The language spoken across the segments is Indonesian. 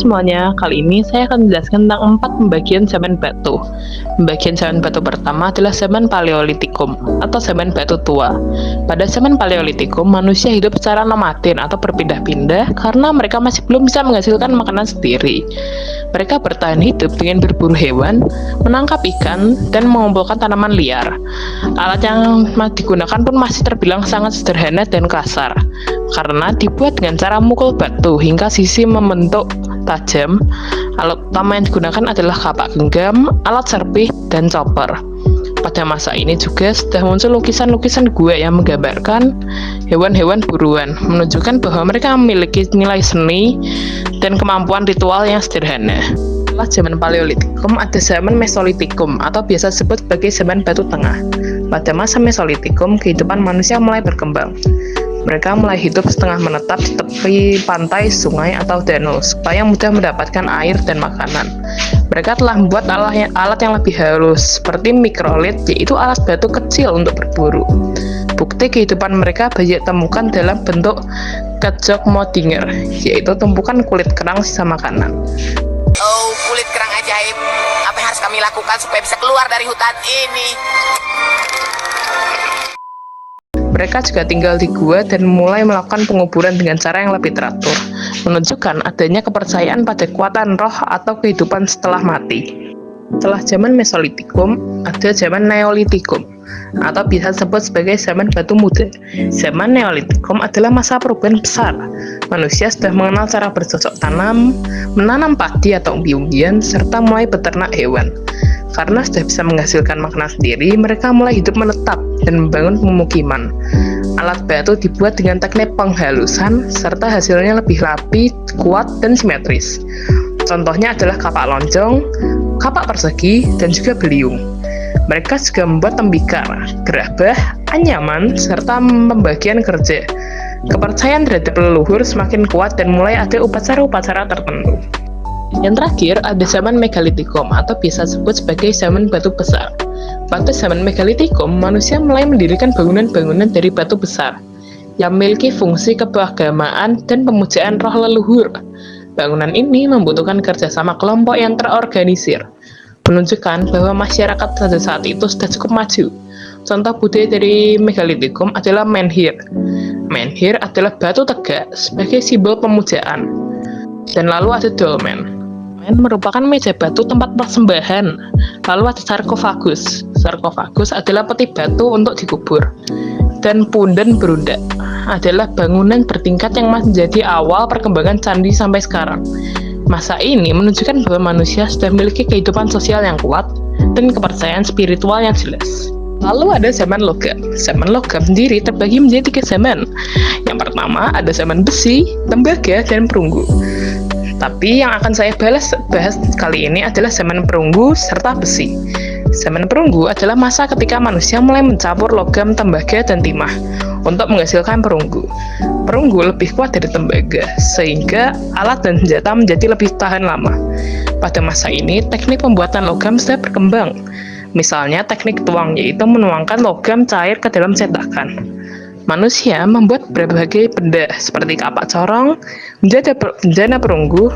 semuanya, kali ini saya akan menjelaskan tentang 4 pembagian zaman batu. Pembagian zaman batu pertama adalah zaman Paleolitikum atau zaman batu tua. Pada zaman Paleolitikum, manusia hidup secara nomaden atau berpindah-pindah karena mereka masih belum bisa menghasilkan makanan sendiri. Mereka bertahan hidup dengan berburu hewan, menangkap ikan, dan mengumpulkan tanaman liar. Alat yang digunakan pun masih terbilang sangat sederhana dan kasar, karena dibuat dengan cara mukul batu hingga sisi membentuk tajam. Alat utama yang digunakan adalah kapak genggam, alat serpih, dan chopper. Pada masa ini juga sudah muncul lukisan-lukisan gua yang menggambarkan hewan-hewan buruan, menunjukkan bahwa mereka memiliki nilai seni dan kemampuan ritual yang sederhana. Setelah zaman Paleolitikum, ada zaman Mesolitikum atau biasa disebut sebagai zaman batu tengah. Pada masa Mesolitikum, kehidupan manusia mulai berkembang. Mereka mulai hidup setengah menetap di tepi pantai, sungai, atau danau supaya mudah mendapatkan air dan makanan. Mereka telah membuat alat yang lebih halus, seperti mikrolit, yaitu alat batu kecil untuk berburu. Bukti kehidupan mereka banyak temukan dalam bentuk kejok Modinger, yaitu tumpukan kulit kerang sisa makanan. Oh, kulit kerang ajaib. Apa yang harus kami lakukan supaya bisa keluar dari hutan ini? Mereka juga tinggal di gua dan mulai melakukan penguburan dengan cara yang lebih teratur, menunjukkan adanya kepercayaan pada kekuatan roh atau kehidupan setelah mati. Setelah zaman Mesolitikum, ada zaman Neolitikum, atau bisa disebut sebagai zaman batu muda. Zaman Neolitikum adalah masa perubahan besar. Manusia sudah mengenal cara bercocok tanam, menanam padi atau umbi-umbian, serta mulai beternak hewan. Karena sudah bisa menghasilkan makanan sendiri, mereka mulai hidup menetap dan membangun pemukiman. Alat batu dibuat dengan teknik penghalusan, serta hasilnya lebih rapi, kuat, dan simetris. Contohnya adalah kapak lonjong, kapak persegi, dan juga beliung. Mereka juga membuat tembikar, gerabah, anyaman, serta pembagian kerja. Kepercayaan terhadap leluhur semakin kuat dan mulai ada upacara-upacara tertentu. Yang terakhir, ada zaman Megalitikum atau biasa disebut sebagai zaman batu besar. Pada zaman Megalitikum, manusia mulai mendirikan bangunan-bangunan dari batu besar yang memiliki fungsi keberagamaan dan pemujaan roh leluhur. Bangunan ini membutuhkan kerjasama kelompok yang terorganisir, menunjukkan bahwa masyarakat pada saat itu sudah cukup maju. Contoh budaya dari Megalitikum adalah menhir. Menhir adalah batu tegak sebagai simbol pemujaan. Dan lalu ada dolmen. Dolmen merupakan meja batu tempat persembahan. Lalu ada sarkofagus. Sarkofagus adalah peti batu untuk dikubur. Dan punden berundak adalah bangunan bertingkat yang menjadi awal perkembangan candi sampai sekarang. Masa ini menunjukkan bahwa manusia sudah memiliki kehidupan sosial yang kuat dan kepercayaan spiritual yang jelas. Lalu ada zaman logam. Zaman logam sendiri terbagi menjadi 3 zaman. Yang pertama ada zaman besi, tembaga, dan perunggu. Tapi yang akan saya bahas kali ini adalah zaman perunggu serta besi. Zaman perunggu adalah masa ketika manusia mulai mencampur logam, tembaga, dan timah untuk menghasilkan perunggu. Perunggu lebih kuat dari tembaga, sehingga alat dan senjata menjadi lebih tahan lama. Pada masa ini, teknik pembuatan logam sudah berkembang. Misalnya teknik tuang, yaitu menuangkan logam cair ke dalam cetakan. Manusia membuat berbagai benda seperti kapak corong, bendana perunggu,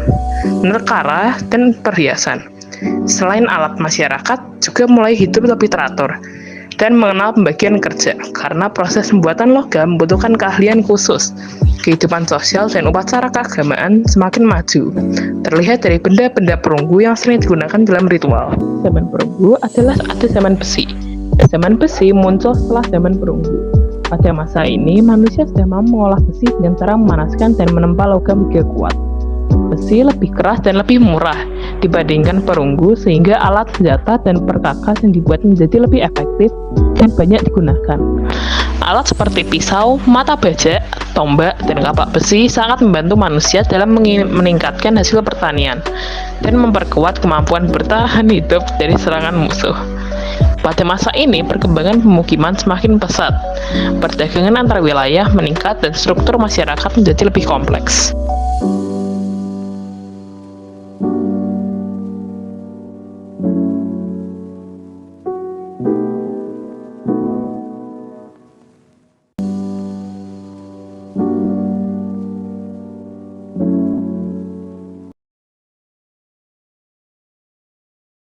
nerkara, dan perhiasan. Selain alat, masyarakat juga mulai hidup lebih teratur dan mengenal pembagian kerja, karena proses pembuatan logam membutuhkan keahlian khusus. Kehidupan sosial dan upacara keagamaan semakin maju, terlihat dari benda-benda perunggu yang sering digunakan dalam ritual. Zaman perunggu adalah ada zaman besi. Zaman besi muncul setelah zaman perunggu. Pada masa ini, manusia sudah mampu mengolah besi dengan cara memanaskan dan menempa logam hingga kuat. Besi lebih keras dan lebih murah dibandingkan perunggu, sehingga alat senjata dan perkakas yang dibuat menjadi lebih efektif dan banyak digunakan. Alat seperti pisau, mata bajak, tombak, dan kapak besi sangat membantu manusia dalam meningkatkan hasil pertanian dan memperkuat kemampuan bertahan hidup dari serangan musuh. Pada masa ini, perkembangan pemukiman semakin pesat, perdagangan antar wilayah meningkat, dan struktur masyarakat menjadi lebih kompleks.